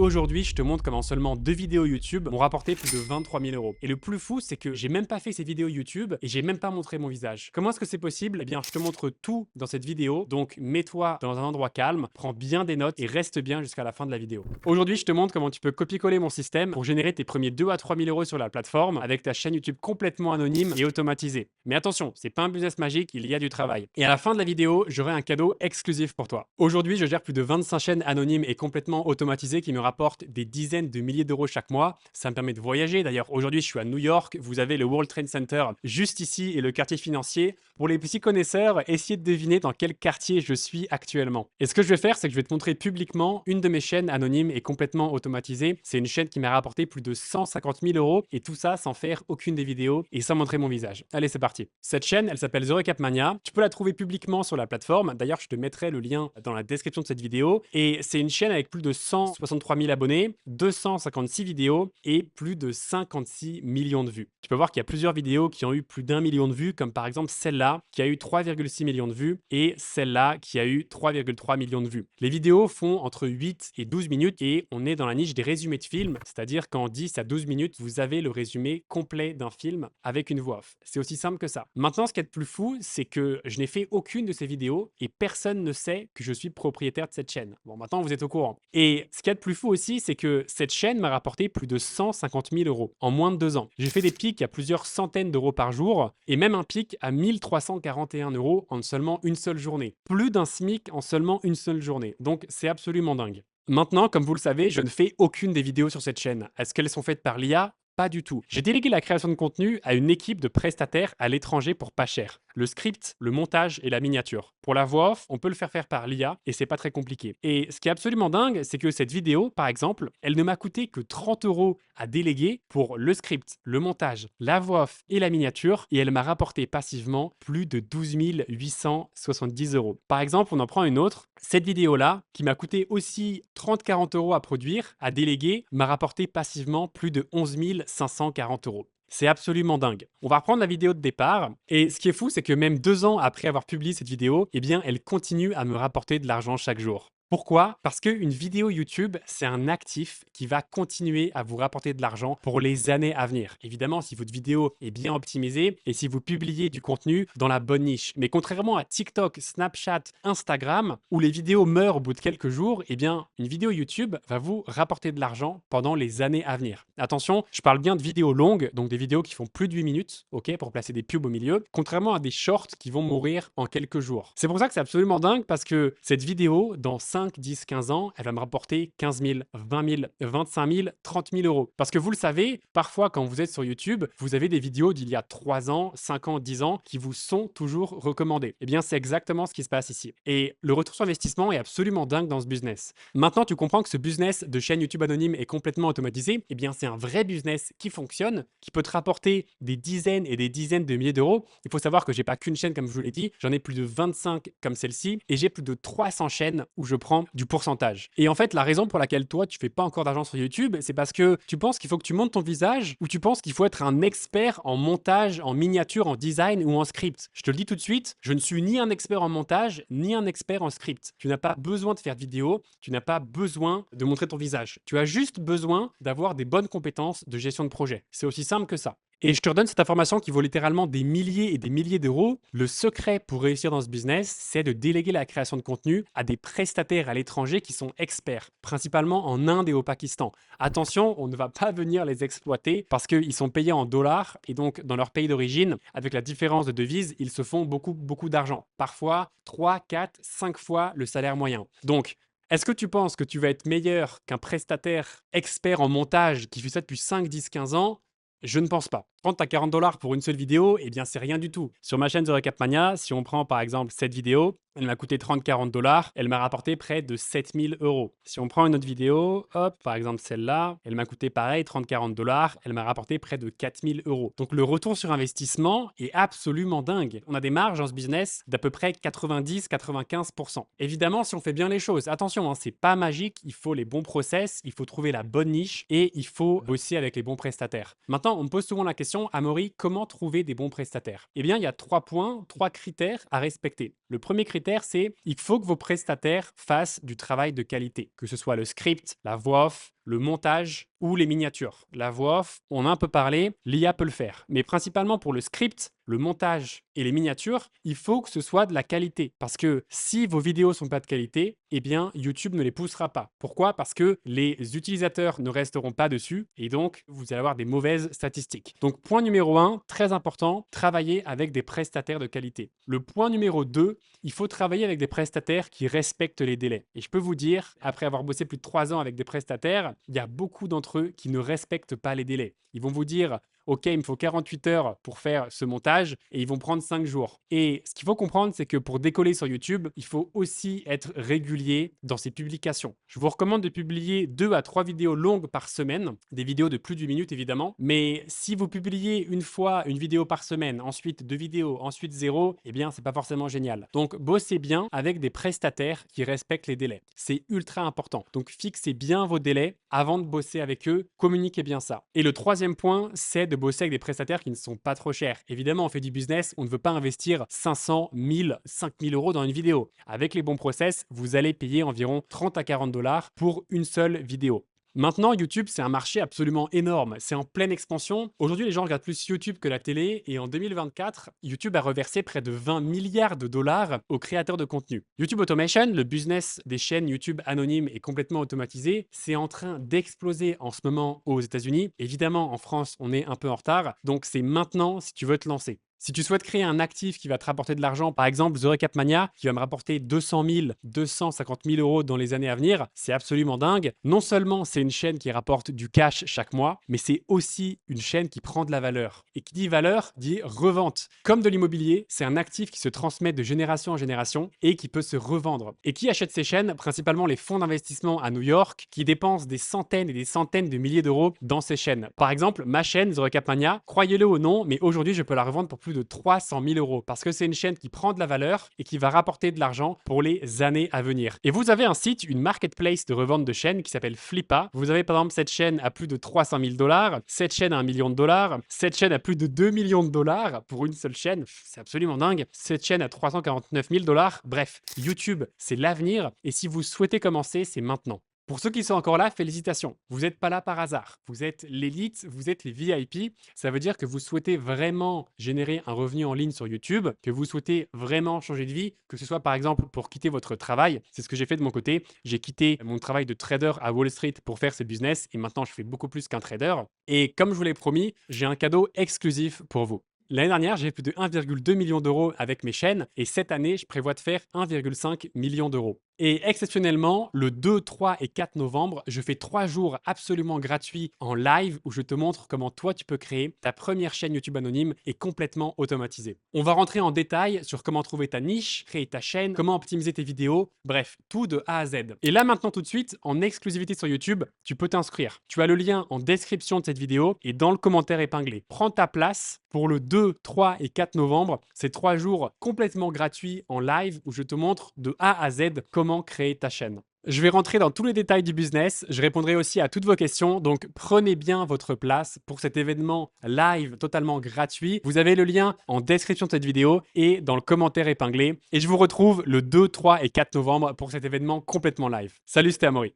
aujourd'hui, je te montre comment seulement 2 vidéos YouTube m'ont rapporté plus de 23 000 euros. Et le plus fou, c'est que j'ai même pas fait ces vidéos YouTube et j'ai même pas montré mon visage. Comment est-ce que c'est possible? Eh bien, je te montre tout dans cette vidéo. Donc, mets-toi dans un endroit calme, prends bien des notes et reste bien jusqu'à la fin de la vidéo. Aujourd'hui, je te montre comment tu peux copier-coller mon système pour générer tes premiers 2 à 3 000 euros sur la plateforme avec ta chaîne YouTube complètement anonyme et automatisée. Mais attention, c'est pas un business magique, il y a du travail. Et à la fin de la vidéo, j'aurai un cadeau exclusif pour toi. Aujourd'hui, je gère plus de 25 chaînes anonymes et complètement automatisées qui me rapportent des dizaines de milliers d'euros chaque mois. Ça me permet de voyager. D'ailleurs, aujourd'hui, je suis à New York. Vous avez le World Trade Center juste ici et le quartier financier. Pour les petits connaisseurs, essayez de deviner dans quel quartier je suis actuellement. Et ce que je vais faire, c'est que je vais te montrer publiquement une de mes chaînes anonymes et complètement automatisée. C'est une chaîne qui m'a rapporté plus de 150 000 euros et tout ça sans faire aucune des vidéos et sans montrer mon visage. Allez, c'est parti. Cette chaîne, elle s'appelle The Recap Mania. Tu peux la trouver publiquement sur la plateforme. D'ailleurs, je te mettrai le lien dans la description de cette vidéo. Et c'est une chaîne avec plus de 163 000 abonnés, 256 vidéos et plus de 56 millions de vues. Tu peux voir qu'il y a plusieurs vidéos qui ont eu plus d'1 million de vues, comme par exemple celle-là qui a eu 3,6 millions de vues et celle-là qui a eu 3,3 millions de vues. Les vidéos font entre 8 et 12 minutes et on est dans la niche des résumés de films, c'est-à-dire qu'en 10 à 12 minutes, vous avez le résumé complet d'un film avec une voix off. C'est aussi simple que ça. Maintenant, ce qui est le plus fou, c'est que je n'ai fait aucune de ces vidéos et personne ne sait que je suis propriétaire de cette chaîne. Bon, maintenant, vous êtes au courant. Et ce qui est le plus fou aussi, c'est que cette chaîne m'a rapporté plus de 150 000 euros en moins de 2 ans. J'ai fait des pics à plusieurs centaines d'euros par jour et même un pic à 1341 euros en seulement une seule journée. Plus d'un SMIC en seulement une seule journée. Donc, c'est absolument dingue. Maintenant, comme vous le savez, je ne fais aucune des vidéos sur cette chaîne. Est-ce qu'elles sont faites par l'IA? Pas du tout. J'ai délégué la création de contenu à une équipe de prestataires à l'étranger pour pas cher. Le script, le montage et la miniature. Pour la voix off, on peut le faire par l'IA et c'est pas très compliqué. Et ce qui est absolument dingue, c'est que cette vidéo, par exemple, elle ne m'a coûté que 30 euros à déléguer pour le script, le montage, la voix off et la miniature et elle m'a rapporté passivement plus de 12 870 euros. Par exemple, on en prend une autre. Cette vidéo-là, qui m'a coûté aussi 30-40 euros à produire, à déléguer, m'a rapporté passivement plus de 11 540 euros. C'est absolument dingue. On va reprendre la vidéo de départ. Et ce qui est fou, c'est que même 2 ans après avoir publié cette vidéo, eh bien, elle continue à me rapporter de l'argent chaque jour. Pourquoi? Parce qu'une vidéo YouTube, c'est un actif qui va continuer à vous rapporter de l'argent pour les années à venir. Évidemment, si votre vidéo est bien optimisée et si vous publiez du contenu dans la bonne niche. Mais contrairement à TikTok, Snapchat, Instagram, où les vidéos meurent au bout de quelques jours, eh bien, une vidéo YouTube va vous rapporter de l'argent pendant les années à venir. Attention, je parle bien de vidéos longues, donc des vidéos qui font plus de 8 minutes, ok, pour placer des pubs au milieu, contrairement à des shorts qui vont mourir en quelques jours. C'est pour ça que c'est absolument dingue parce que cette vidéo, dans 5, 10, 15 ans, elle va me rapporter 15 000, 20 000, 25 000, 30 000 euros. Parce que vous le savez, parfois quand vous êtes sur YouTube, vous avez des vidéos d'il y a 3 ans, 5 ans, 10 ans qui vous sont toujours recommandées. Eh bien, c'est exactement ce qui se passe ici. Et le retour sur investissement est absolument dingue dans ce business. Maintenant, tu comprends que ce business de chaîne YouTube anonyme est complètement automatisé. Eh bien, c'est un vrai business qui fonctionne, qui peut te rapporter des dizaines et des dizaines de milliers d'euros. Il faut savoir que j'ai pas qu'une chaîne, comme je vous l'ai dit, j'en ai plus de 25 comme celle-ci et j'ai plus de 300 chaînes où je prends du pourcentage. Et en fait, la raison pour laquelle toi, tu fais pas encore d'argent sur YouTube, c'est parce que tu penses qu'il faut que tu montes ton visage ou tu penses qu'il faut être un expert en montage, en miniature, en design ou en script. Je te le dis tout de suite, je ne suis ni un expert en montage, ni un expert en script. Tu n'as pas besoin de faire de vidéos, tu n'as pas besoin de montrer ton visage. Tu as juste besoin d'avoir des bonnes compétences de gestion de projet. C'est aussi simple que ça. Et je te redonne cette information qui vaut littéralement des milliers et des milliers d'euros. Le secret pour réussir dans ce business, c'est de déléguer la création de contenu à des prestataires à l'étranger qui sont experts, principalement en Inde et au Pakistan. Attention, on ne va pas venir les exploiter parce qu'ils sont payés en dollars et donc dans leur pays d'origine, avec la différence de devise, ils se font beaucoup d'argent. Parfois 3, 4, 5 fois le salaire moyen. Donc, est-ce que tu penses que tu vas être meilleur qu'un prestataire expert en montage qui fait ça depuis 5, 10, 15 ans? Je ne pense pas. Quand tu as 40 dollars pour une seule vidéo, eh bien, c'est rien du tout. Sur ma chaîne The Recap Mania, si on prend par exemple cette vidéo, elle m'a coûté 30-40 dollars, elle m'a rapporté près de 7000 euros. Si on prend une autre vidéo, hop, par exemple celle-là, elle m'a coûté pareil 30-40 dollars, elle m'a rapporté près de 4000 euros. Donc le retour sur investissement est absolument dingue. On a des marges dans ce business d'à peu près 90-95%. Évidemment, si on fait bien les choses, attention, hein, c'est pas magique, il faut les bons process, il faut trouver la bonne niche et il faut bosser avec les bons prestataires. Maintenant, on me pose souvent la question, Amaury, comment trouver des bons prestataires? Eh bien, il y a 3 points, 3 critères à respecter. Le premier critère, c'est il faut que vos prestataires fassent du travail de qualité, que ce soit le script, la voix off, le montage ou les miniatures. La voix off, on a un peu parlé, l'IA peut le faire. Mais principalement pour le script, le montage et les miniatures, il faut que ce soit de la qualité. Parce que si vos vidéos sont pas de qualité, eh bien YouTube ne les poussera pas. Pourquoi? Parce que les utilisateurs ne resteront pas dessus et donc vous allez avoir des mauvaises statistiques. Donc point numéro 1, très important, travailler avec des prestataires de qualité. Le point numéro 2, il faut travailler avec des prestataires qui respectent les délais. Et je peux vous dire, après avoir bossé plus de 3 ans avec des prestataires, il y a beaucoup d'entre eux qui ne respectent pas les délais. Ils vont vous dire: OK, il me faut 48 heures pour faire ce montage et ils vont prendre 5 jours. Et ce qu'il faut comprendre, c'est que pour décoller sur YouTube, il faut aussi être régulier dans ses publications. Je vous recommande de publier 2 à 3 vidéos longues par semaine, des vidéos de plus d'une minute évidemment. Mais si vous publiez une fois une vidéo par semaine, ensuite 2 vidéos, ensuite 0, eh bien, c'est pas forcément génial. Donc, bossez bien avec des prestataires qui respectent les délais. C'est ultra important. Donc, fixez bien vos délais avant de bosser avec eux. Communiquez bien ça. Et le troisième point, c'est de bosser avec des prestataires qui ne sont pas trop chers. Évidemment, on fait du business, on ne veut pas investir 500, 1000, 5000 euros dans une vidéo. Avec les bons process, vous allez payer environ 30 à 40 dollars pour une seule vidéo. Maintenant, YouTube, c'est un marché absolument énorme. C'est en pleine expansion. Aujourd'hui, les gens regardent plus YouTube que la télé. Et en 2024, YouTube a reversé près de 20 milliards de dollars aux créateurs de contenu. YouTube Automation, le business des chaînes YouTube anonymes et complètement automatisé, c'est en train d'exploser en ce moment aux États-Unis. Évidemment, en France, on est un peu en retard. Donc, c'est maintenant si tu veux te lancer. Si tu souhaites créer un actif qui va te rapporter de l'argent, par exemple The Recap Mania, qui va me rapporter 200 000, 250 000 euros dans les années à venir, c'est absolument dingue. Non seulement c'est une chaîne qui rapporte du cash chaque mois, mais c'est aussi une chaîne qui prend de la valeur. Et qui dit valeur, dit revente. Comme de l'immobilier, c'est un actif qui se transmet de génération en génération et qui peut se revendre. Et qui achète ces chaînes? Principalement les fonds d'investissement à New York, qui dépensent des centaines et des centaines de milliers d'euros dans ces chaînes. Par exemple, ma chaîne, The Recap Mania, croyez-le ou non, mais aujourd'hui, je peux la revendre pour plus de 300 000 euros parce que c'est une chaîne qui prend de la valeur et qui va rapporter de l'argent pour les années à venir. Et vous avez un site, une marketplace de revente de chaînes qui s'appelle Flippa. Vous avez par exemple cette chaîne à plus de 300 000 dollars, cette chaîne à 1 million de dollars, cette chaîne à plus de 2 millions de dollars pour une seule chaîne. C'est absolument dingue. Cette chaîne à 349 000 dollars. Bref, YouTube, c'est l'avenir et si vous souhaitez commencer, c'est maintenant. Pour ceux qui sont encore là, félicitations. Vous n'êtes pas là par hasard. Vous êtes l'élite, vous êtes les VIP. Ça veut dire que vous souhaitez vraiment générer un revenu en ligne sur YouTube, que vous souhaitez vraiment changer de vie, que ce soit par exemple pour quitter votre travail. C'est ce que j'ai fait de mon côté. J'ai quitté mon travail de trader à Wall Street pour faire ce business et maintenant je fais beaucoup plus qu'un trader. Et comme je vous l'ai promis, j'ai un cadeau exclusif pour vous. L'année dernière, j'ai fait plus de 1,2 million d'euros avec mes chaînes et cette année, je prévois de faire 1,5 million d'euros. Et exceptionnellement, le 2, 3 et 4 novembre, je fais 3 jours absolument gratuits en live où je te montre comment toi tu peux créer ta première chaîne YouTube anonyme et complètement automatisée. On va rentrer en détail sur comment trouver ta niche, créer ta chaîne, comment optimiser tes vidéos, bref, tout de A à Z. Et là maintenant tout de suite, en exclusivité sur YouTube, tu peux t'inscrire. Tu as le lien en description de cette vidéo et dans le commentaire épinglé. Prends ta place pour le 2, 3 et 4 novembre. C'est 3 jours complètement gratuits en live où je te montre de A à Z comment créer ta chaîne. Je vais rentrer dans tous les détails du business, je répondrai aussi à toutes vos questions, donc prenez bien votre place pour cet événement live totalement gratuit. Vous avez le lien en description de cette vidéo et dans le commentaire épinglé. Et je vous retrouve le 2, 3 et 4 novembre pour cet événement complètement live. Salut, c'était Amaury.